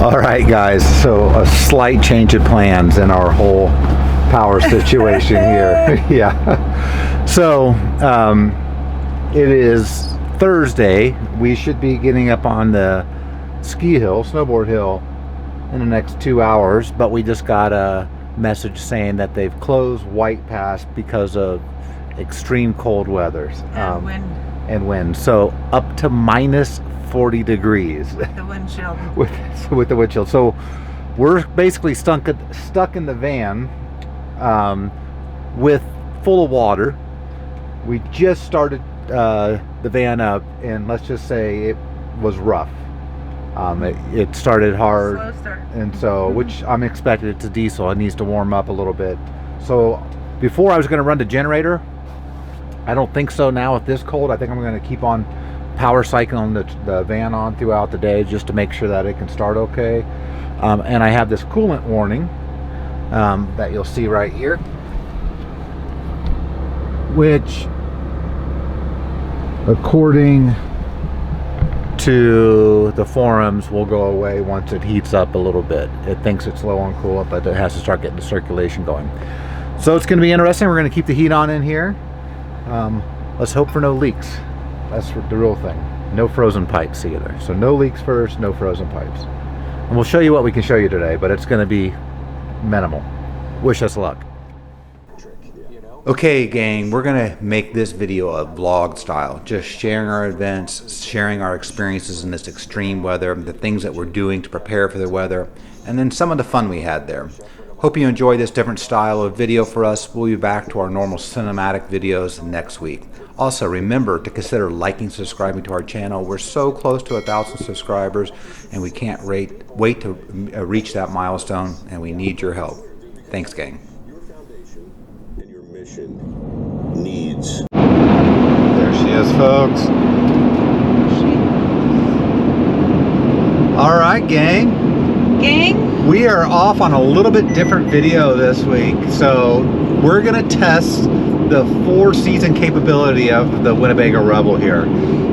All right, guys, so a slight change of plans in our whole power situation here. Yeah. So it is Thursday. We should be getting up on the ski hill, snowboard hill, in the next 2 hours, but we just got a message saying that they've closed White Pass because of extreme cold weather. And wind. So up to minus 40 degrees. With the wind chill. with the wind chill. So we're basically stuck in the van with full of water. We just started the van up, and let's just say it was rough. It started hard, Slow start. and so which I'm expecting. It's a diesel. It needs to warm up a little bit. So before I was going to run the generator. I don't think so now with this cold. I think I'm going to keep on power cycling the van on throughout the day just to make sure that it can start okay. And I have this coolant warning that you'll see right here, which according to the forums will go away once it heats up a little bit. It thinks it's low on coolant, but it has to start getting the circulation going. So it's going to be interesting. We're going to keep the heat on in here. Let's hope for no leaks. That's the real thing. No frozen pipes either. So no leaks first, no frozen pipes. And we'll show you what we can show you today, but it's going to be minimal. Wish us luck. Okay, gang, we're going to make this video a vlog style, just sharing our events, sharing our experiences in this extreme weather, the things that we're doing to prepare for the weather, and then some of the fun we had there. Hope you enjoy this different style of video for us. We'll be back to our normal cinematic videos next week. Also, remember to consider liking, subscribing to our channel. We're so close to 1,000 subscribers, and we can't wait to reach that milestone, and we need your help. Thanks, gang. Your foundation and your mission needs. There she is, folks. All right, gang. We are off on a little bit different video this week. So we're going to test the 4-season capability of the Winnebago Rebel here.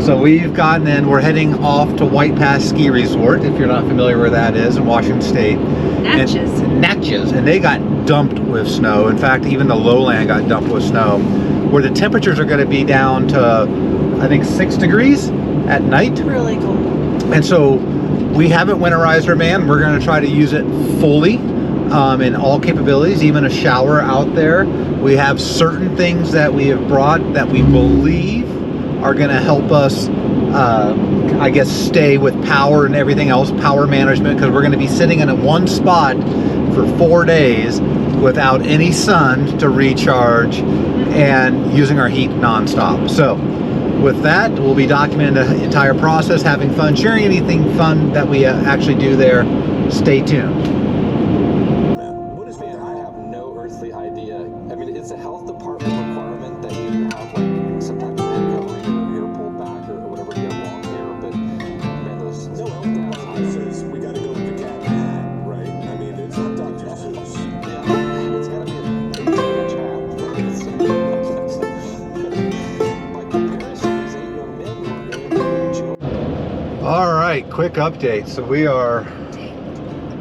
So we've gotten in, we're heading off to White Pass Ski Resort, if you're not familiar where that is, in Washington State. Natchez. And they got dumped with snow. In fact, even the lowland got dumped with snow, where the temperatures are going to be down to, I think, 6 degrees at night. Really cold. And so we haven't winterized our van. We're going to try to use it fully in all capabilities, even a shower out there. We have certain things that we have brought that we believe are going to help us, I guess, stay with power and everything else, power management, because we're going to be sitting in one spot for 4 days without any sun to recharge and using our heat nonstop. So with that, we'll be documenting the entire process, having fun, sharing anything fun that we actually do there. Stay tuned. What is that? I have no earthly idea. I mean, it's a health department requirement that you have like some type of head covering or hair pulled back or whatever to get long hair. But man, those no health says we got to go with the cat hat, right? I mean, it's not Dr. Seuss. Yeah, it's got to be a big hat. All right, quick update. So we are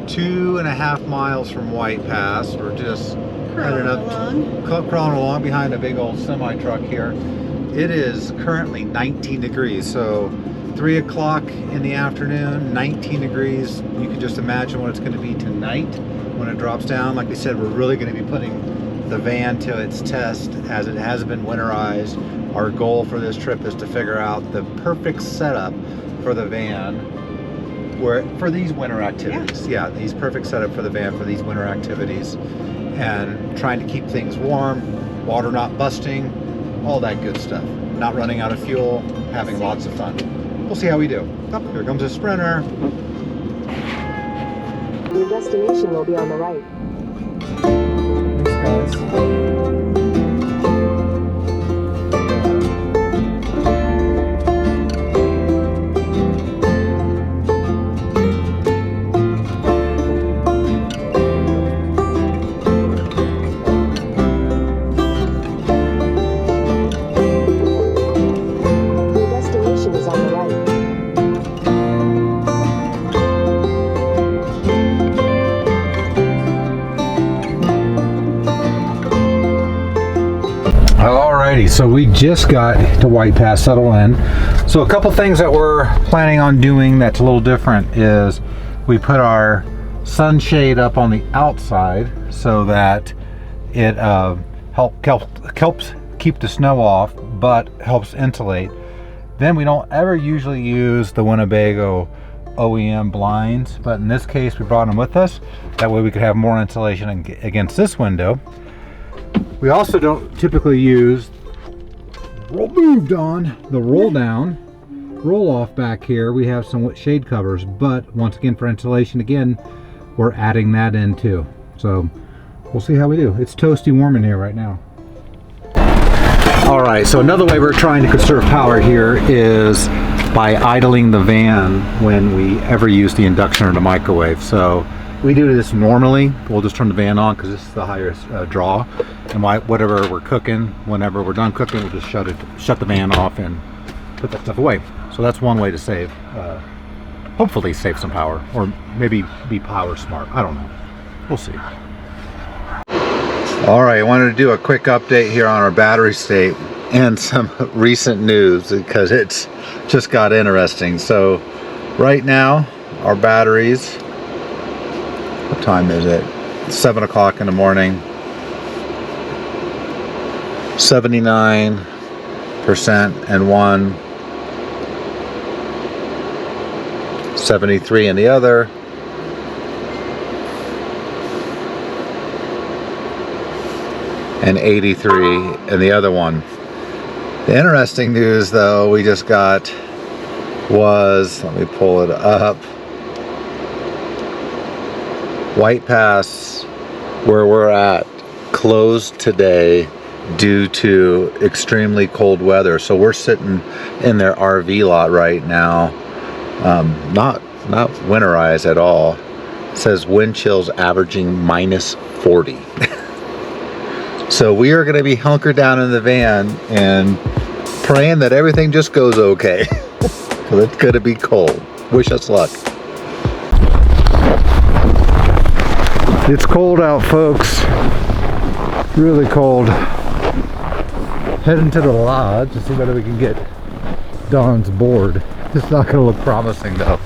2.5 miles from White Pass. We're just crawling along behind a big old semi truck here. It is currently 19 degrees. So 3 o'clock in the afternoon, 19 degrees. You can just imagine what it's going to be tonight when it drops down. Like we said, we're really going to be putting the van to its test as it has been winterized. Our goal for this trip is to figure out the perfect setup for the van for these winter activities. Yeah, these perfect setup for the van for these winter activities, and trying to keep things warm, water not busting, all that good stuff. Not running out of fuel, having lots of fun. We'll see how we do. Oh, here comes a Sprinter. Your destination will be on the right. Thanks, guys. So we just got to White Pass settle in. So a couple things that we're planning on doing that's a little different is we put our sunshade up on the outside so that it helps keep the snow off, but helps insulate. Then we don't ever usually use the Winnebago OEM blinds, but in this case we brought them with us. That way we could have more insulation against this window. We also don't typically use the roll down, roll off back here. We have some shade covers, but once again for insulation, again, we're adding that in too. So we'll see how we do. It's toasty warm in here right now. All right, so another way we're trying to conserve power here is by idling the van when we ever use the induction or the microwave. So we do this normally. We'll just turn the van on because this is the highest draw. And whatever we're cooking, whenever we're done cooking, we'll just shut the van off and put that stuff away. So that's one way to save, hopefully save some power, or maybe be power smart. I don't know. We'll see. All right, I wanted to do a quick update here on our battery state and some recent news because it's just got interesting. So right now, our batteries, what time is it? 7 o'clock in the morning. 79% in one, 73 in the other, and 83 in the other one. The interesting news though we just got was, let me pull it up, White Pass where we're at closed today due to extremely cold weather. So we're sitting in their RV lot right now, not winterized at all. It says wind chills averaging -40. So we are going to be hunkered down in the van and praying that everything just goes okay. Because it's going to be cold. Wish us luck. It's cold out, folks. Really cold. Heading to the lodge to see whether we can get Dawn's board. It's not going to look promising though.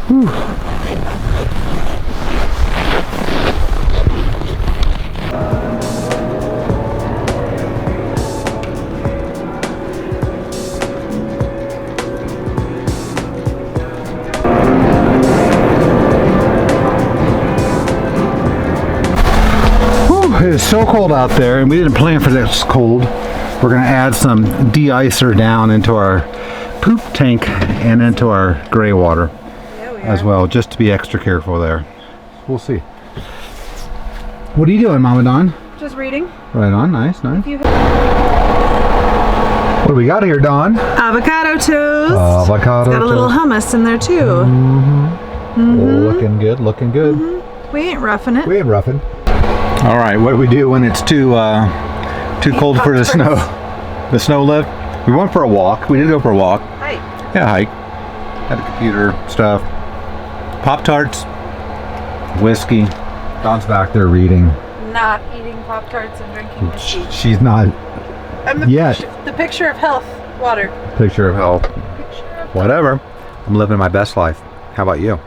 Whew. It is so cold out there, and we didn't plan for this cold. We're going to add some de-icer down into our poop tank and into our gray water as well, just to be extra careful there. We'll see. What are you doing, Mama Dawn? Just reading. Right on, nice, nice. What do we got here, Dawn? Avocado toast. Avocado It's got a little toast. hummus in there too. Looking good, looking good. We ain't roughing it. We ain't roughing. All right, what do we do when it's too cold for the snow? The snow lift? We went for a walk. We did go for a walk. Hike. Yeah, hike. Had the computer stuff. Pop-Tarts, whiskey. Dawn's back there reading. Not eating Pop-Tarts and drinking whiskey. She's not I'm yet. The picture of health. Water. Picture of health. Picture of Whatever. I'm living my best life. How about you?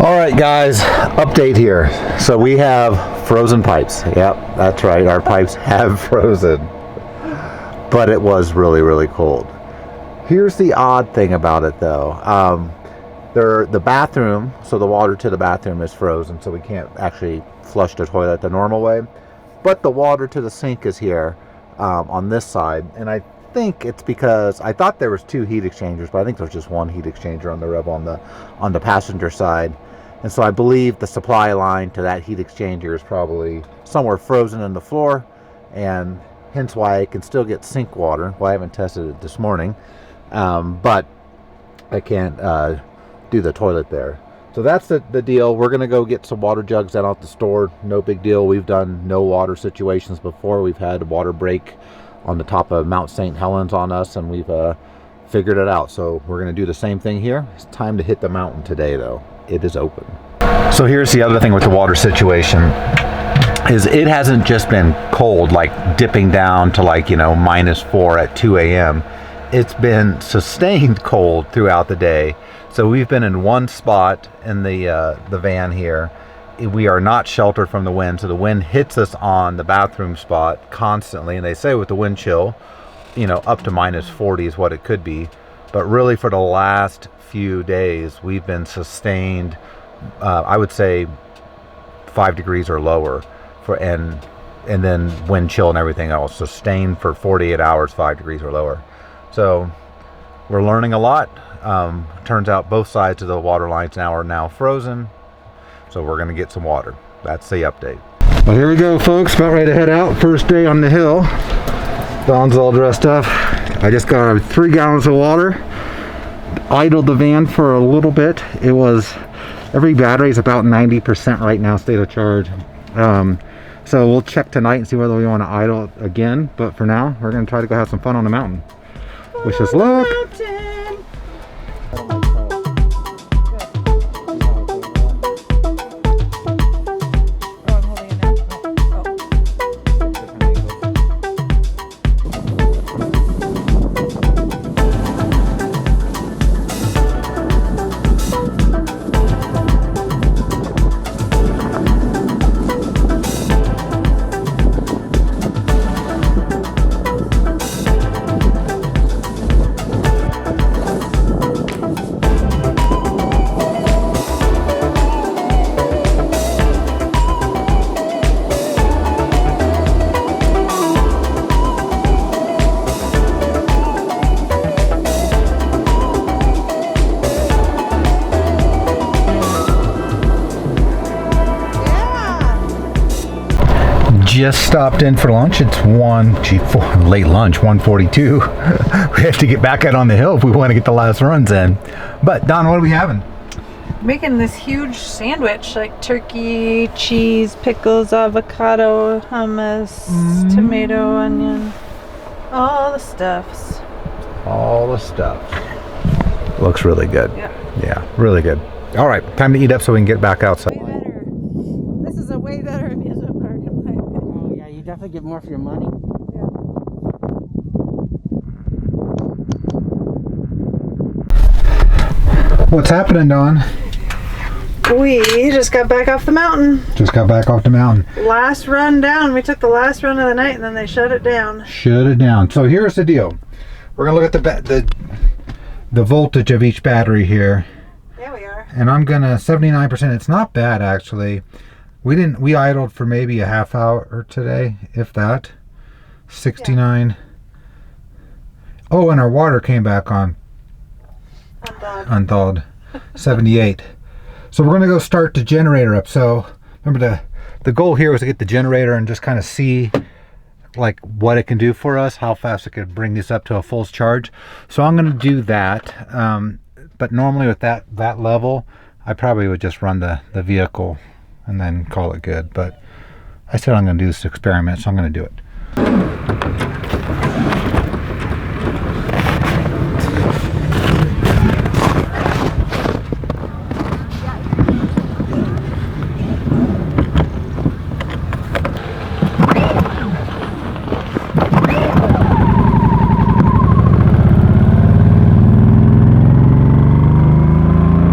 Alright guys, update here. So we have frozen pipes. Yep, that's right, our pipes have frozen. But it was really, really cold. Here's the odd thing about it though. The bathroom, so the water to the bathroom is frozen, so we can't actually flush the toilet the normal way. But the water to the sink is here on this side, and I think it's because I thought there was 2 heat exchangers, but I think there's just 1 heat exchanger on the Rev on the passenger side. And so I believe the supply line to that heat exchanger is probably somewhere frozen in the floor, and hence why I can still get sink water. Well, I haven't tested it this morning, but I can't do the toilet there. So that's the deal. We're going to go get some water jugs out at the store. No big deal. We've done no water situations before. We've had a water break on the top of Mount St. Helens on us, and we've figured it out. So we're going to do the same thing here. It's time to hit the mountain today, though. It is open. So here's the other thing with the water situation is it hasn't just been cold, like dipping down to like, -4 at 2 a.m. It's been sustained cold throughout the day. So we've been in one spot in the van here. We are not sheltered from the wind, so the wind hits us on the bathroom spot constantly. And they say with the wind chill, up to -40 is what it could be. But really for the last few days, we've been sustained, I would say 5 degrees or lower, and then wind chill and everything else. Sustained for 48 hours, 5 degrees or lower. So we're learning a lot. Turns out both sides of the water lines are now frozen. So we're going to get some water. That's the update. Well, here we go, folks. About ready to head out. First day on the hill. Don's all dressed up. I just got 3 gallons of water. Idled the van for a little bit. Every battery is about 90% right now, state of charge. So we'll check tonight and see whether we want to idle it again. But for now, we're going to try to go have some fun on the mountain. Wish us luck. Just stopped in for lunch. It's late lunch, 1:42. We have to get back out on the hill if we want to get the last runs in. But Don, what are we having? Making this huge sandwich, like turkey, cheese, pickles, avocado, hummus, tomato, onion, all the stuffs. All the stuff. Looks really good. Yeah. Yeah, really good. All right, time to eat up so we can get back outside. Way better. This is a way better amusement park in my opinion. Oh yeah, you definitely get more for your money. What's happening, Don? We just got back off the mountain. Just got back off the mountain. Last run down. We took the last run of the night and then they shut it down. Shut it down. So here's the deal. We're gonna look at the voltage of each battery here. Yeah, we are. And I'm gonna 79%. It's not bad actually. We idled for maybe a half hour today, if that. 69. Yeah. Oh, and our water came back on. Unthawed. 78. So we're gonna go start the generator up. So remember the goal here was to get the generator and just kind of see like what it can do for us, how fast it could bring this up to a full charge. So I'm gonna do that. But normally with that level, I probably would just run the vehicle and then call it good. But I said I'm gonna do this experiment, so I'm gonna do it.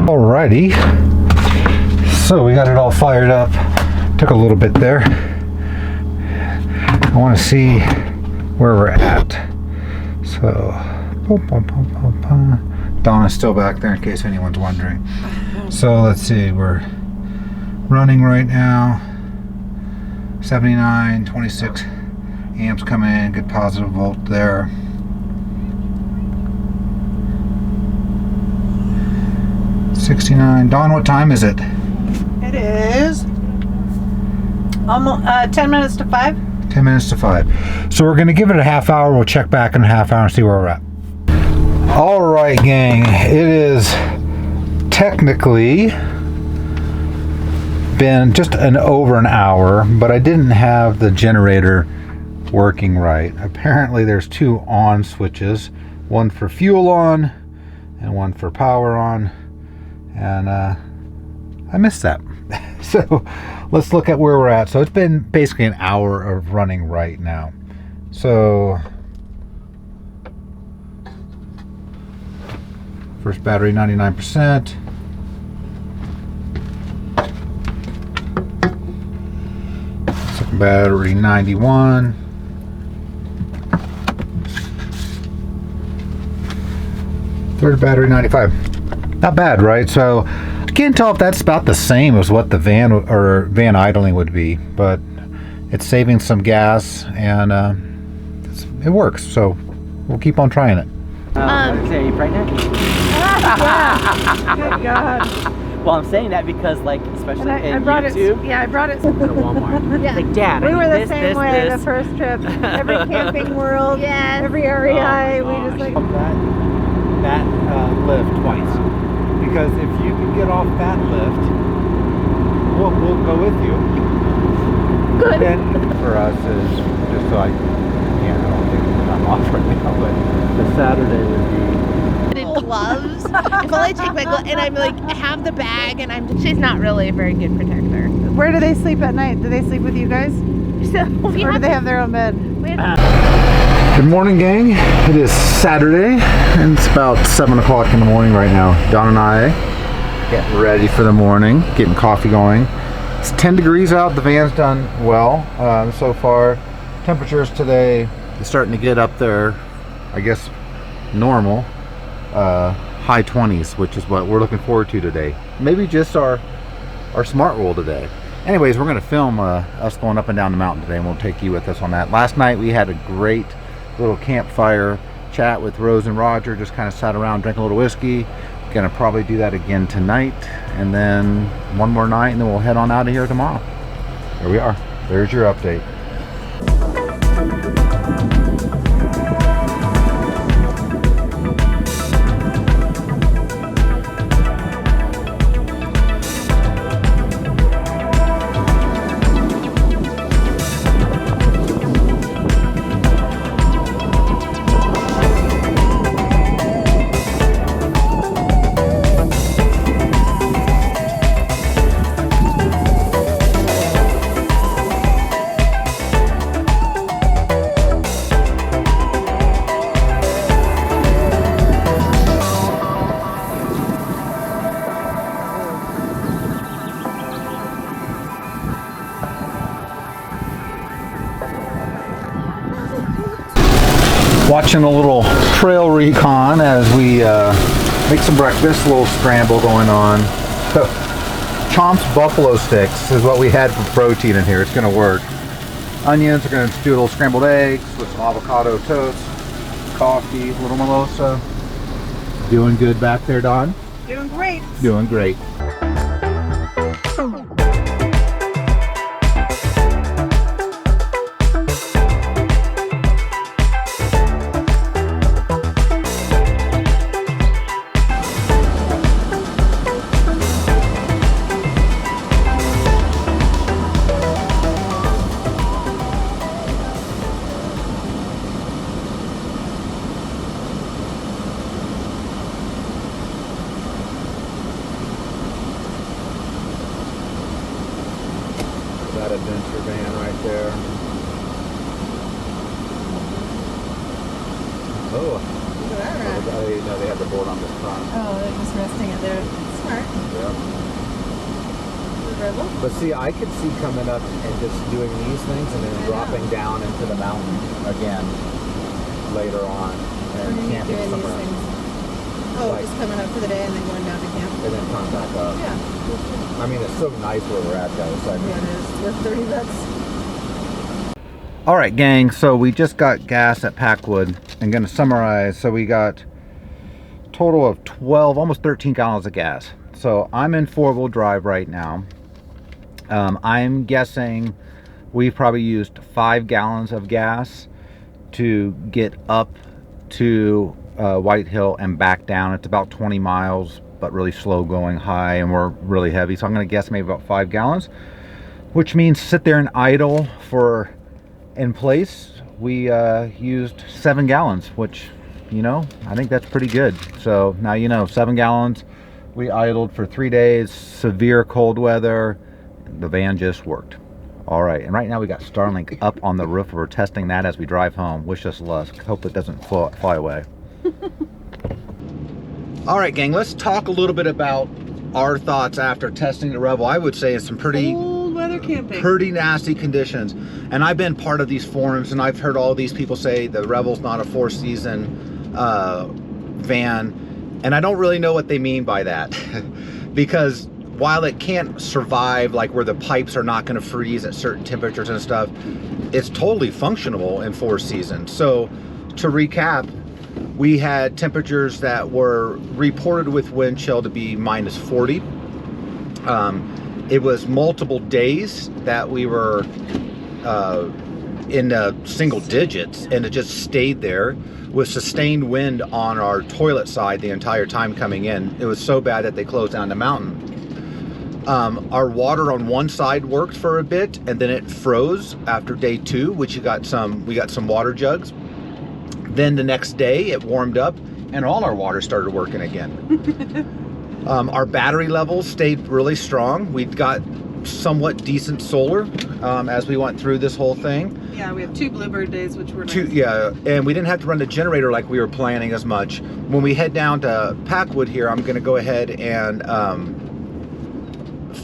Alrighty, so we got it all fired up. Took a little bit there. I want to see where we're at. So Donna's still back there in case anyone's wondering. So let's see, we're running right now. 79, 26 amps coming in, good positive volt there. $69. Dawn, what time is it? It is almost 10 minutes to 5. 10 minutes to 5. So we're going to give it a half hour. We'll check back in a half hour and see where we're at. All right, gang. It is technically been just over an hour, but I didn't have the generator working right. Apparently there's 2 on switches, one for fuel on and one for power on, and I missed that. So let's look at where we're at. So it's been basically an hour of running right now. So first battery 99%. Second battery 91. Third battery 95. Not bad, right? So I can't tell if that's about the same as what the van or van idling would be, but it's saving some gas and it works. So we'll keep on trying it. Are you pregnant? Good God. Well, I'm saying that because, like, especially And in I brought YouTube, it. Yeah, I brought it. at Walmart. Yeah. Like, Dad, We I were need the this, same this, way this. the first trip. Every Camping World, every REI, we just like. That lift twice, because if you can get off that lift, we'll go with you. Good. And for us is just so I don't think I'm off right now, but the Saturday would be. Gloves. If only I take my gloves and I'm like have the bag and she's not really a very good protector. Where do they sleep at night? Do they sleep with you guys? So we Or do have, they have their own bed? we have Good morning, gang. It is Saturday, and it's about 7 o'clock in the morning right now. Don and I getting ready for the morning, getting coffee going. It's 10 degrees out. The van's done well so far. Temperatures today is starting to get up there, I guess, normal. High 20s, which is what we're looking forward to today. Maybe just our smart roll today. Anyways, we're going to film us going up and down the mountain today, and we'll take you with us on that. Last night we had a great little campfire chat with Rose and Roger, just kind of sat around, drank a little whiskey. Gonna probably do that again tonight, and then one more night, and then we'll head on out of here tomorrow. Here we are. There's your update. Watching a little trail recon as we make some breakfast, a little scramble going on. So, Chomp's buffalo sticks is what we had for protein in here. It's going to work. Onions, we're going to do a little scrambled eggs with some avocado toast, coffee, a little mimosa. Doing good back there, Don? Doing great. Doing great. That adventure van right there. Oh, I didn't know they had the board on the front. Oh, they're just resting it there. Smart. Yeah. But see, I could see coming up and just doing these things and then dropping down into the mountain again later on. and camping somewhere else. Oh, Like- just coming up for the day and then going down to camp. And then coming back up. Yeah. I mean, it's so nice where we're at though. It's like, Yeah, it is. Worth 30 bucks. all right, gang. So we just got gas at Packwood. I'm going to summarize. So we got total of 12, almost 13 gallons of gas. So I'm in 4-wheel drive right now. I'm guessing we've probably used 5 gallons of gas to get up to White Hill and back down. It's about 20 miles, but really slow going high, and we're really heavy. So I'm going to guess maybe about 5 gallons, which means sit there and idle for in place. We used 7 gallons, which, you know, I think that's pretty good. So now, you know, 7 gallons. We idled for 3 days, severe cold weather. The van just worked. All right, and right now we got Starlink up on the roof. We're testing that as we drive home. Wish us luck. Hope it doesn't fly away. All right, gang, let's talk a little bit about our thoughts after testing the Revel. I would say it's some Cold weather camping. pretty nasty conditions. And I've been part of these forums, and I've heard all these people say the Revel's not a 4-season van. And I don't really know what they mean by that. Because while it can't survive, like where the pipes are not going to freeze at certain temperatures and stuff, it's totally functional in 4 seasons. So to recap, we had temperatures that were reported with wind chill to be minus 40. It was multiple days that we were in single digits, and it just stayed there with sustained wind on our toilet side the entire time coming in. It was so bad that they closed down the mountain. Our water on one side worked for a bit, and then it froze after day 2, which we got some water jugs. Then the next day it warmed up and all our water started working again. Our battery levels stayed really strong. We'd got somewhat decent solar as we went through this whole thing. Yeah, we have 2 Bluebird days, which were nice. Yeah, and we didn't have to run the generator like we were planning as much. When we head down to Packwood here, I'm going to go ahead and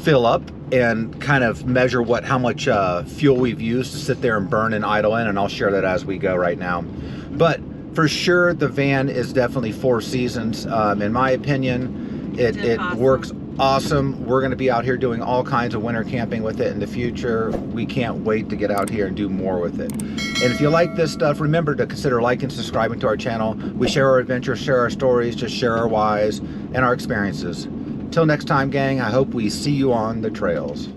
fill up and kind of measure how much fuel we've used to sit there and burn and idle in, and I'll share that as we go right now. But for sure, the van is definitely 4 seasons. In my opinion, it awesome. works awesome. We're going to be out here doing all kinds of winter camping with it in the future. We can't wait to get out here and do more with it. And if you like this stuff, remember to consider liking and subscribing to our channel. We share our adventures, share our stories, just share our whys and our experiences. Till next time, gang, I hope we see you on the trails.